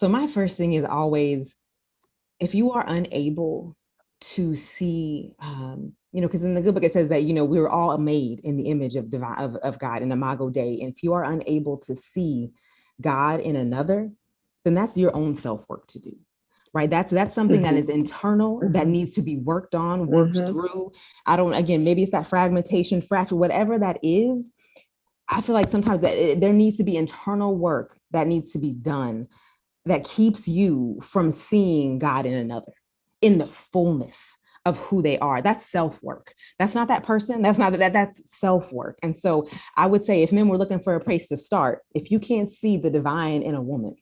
So my first thing is always, if you are unable to see, because in the good book it says that, we were all made in the image of divine of God in Imago Dei. And if you are unable to see God in another, then that's your own self-work to do. Right. That's something that is Hmm. internal that Hmm. needs to be worked on, worked Hmm. through. Again, maybe it's that fragmentation, fracture, whatever that is. I feel like sometimes there needs to be internal work that needs to be done that keeps you from seeing God in another, in the fullness of who they are. That's self-work. That's not that person. That's not that's self-work. And so I would say if men were looking for a place to start, if you can't see the divine in a woman,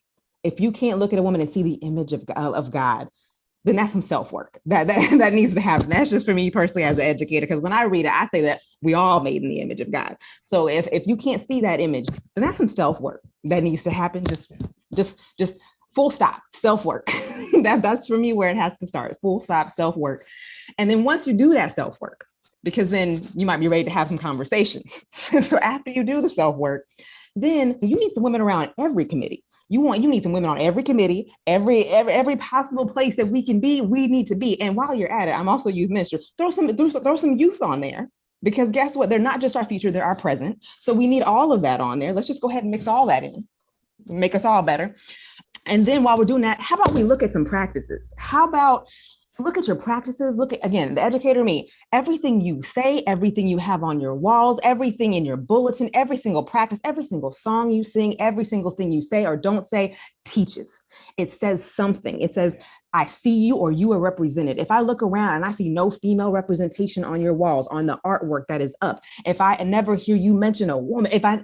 if you can't look at a woman and see the image of God, then that's some self-work that needs to happen. That's just for me personally as an educator, because when I read it, I say that we all made in the image of God. So if you can't see that image, then that's some self-work that needs to happen. Just full stop, self-work. That's for me where it has to start. Full stop, self-work. And then once you do that self-work, because then you might be ready to have some conversations. So after you do the self-work, then you need some women around every committee. You need some women on every committee, every possible place that we can be, we need to be. And while you're at it, I'm also youth minister. Throw some youth on there, because guess what? They're not just our future, they're our present. So we need all of that on there. Let's just go ahead and mix all that in, make us all better. And then while we're doing that, how about we look at some practices? How about look at your practices? Look at, again, the educator me, everything you say, everything you have on your walls, everything in your bulletin, every single practice, every single song you sing, every single thing you say or don't say teaches. It says something. It says, I see you, or you are represented. If I look around and I see no female representation on your walls, on the artwork that is up, if I never hear you mention a woman, if I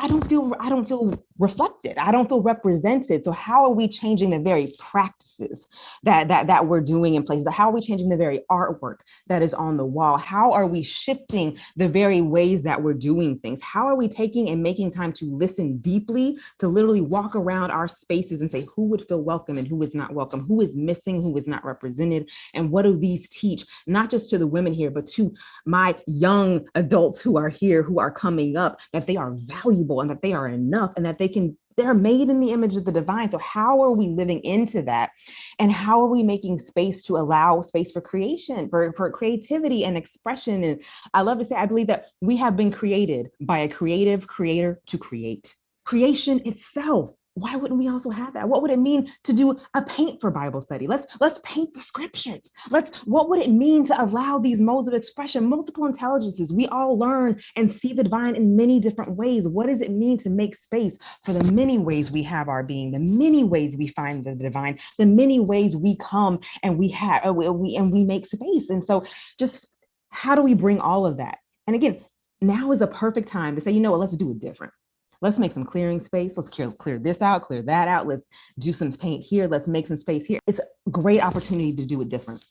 don't feel reflected. I don't feel represented. So how are we changing the very practices that we're doing in places? How are we changing the very artwork that is on the wall? How are we shifting the very ways that we're doing things? How are we taking and making time to listen deeply, to literally walk around our spaces and say who would feel welcome and who is not welcome, who is missing, who is not represented, and what do these teach, not just to the women here, but to my young adults who are here, who are coming up, that they are valuable and that they are enough and that they're made in the image of the divine. So how are we living into that? And how are we making space to allow space for creation, for creativity and expression? And I love to say, I believe that we have been created by a creative creator to create. Creation itself, why wouldn't we also have that? What would it mean to do a paint for Bible study? Let's paint the scriptures. What would it mean to allow these modes of expression, multiple intelligences? We all learn and see the divine in many different ways. What does it mean to make space for the many ways we have our being, the many ways we find the divine, the many ways we come and we make space? And so just how do we bring all of that? And again, now is the perfect time to say, you know what, let's do it different. Let's make some clearing space. Let's clear this out, clear that out. Let's do some paint here. Let's make some space here. It's a great opportunity to do it different.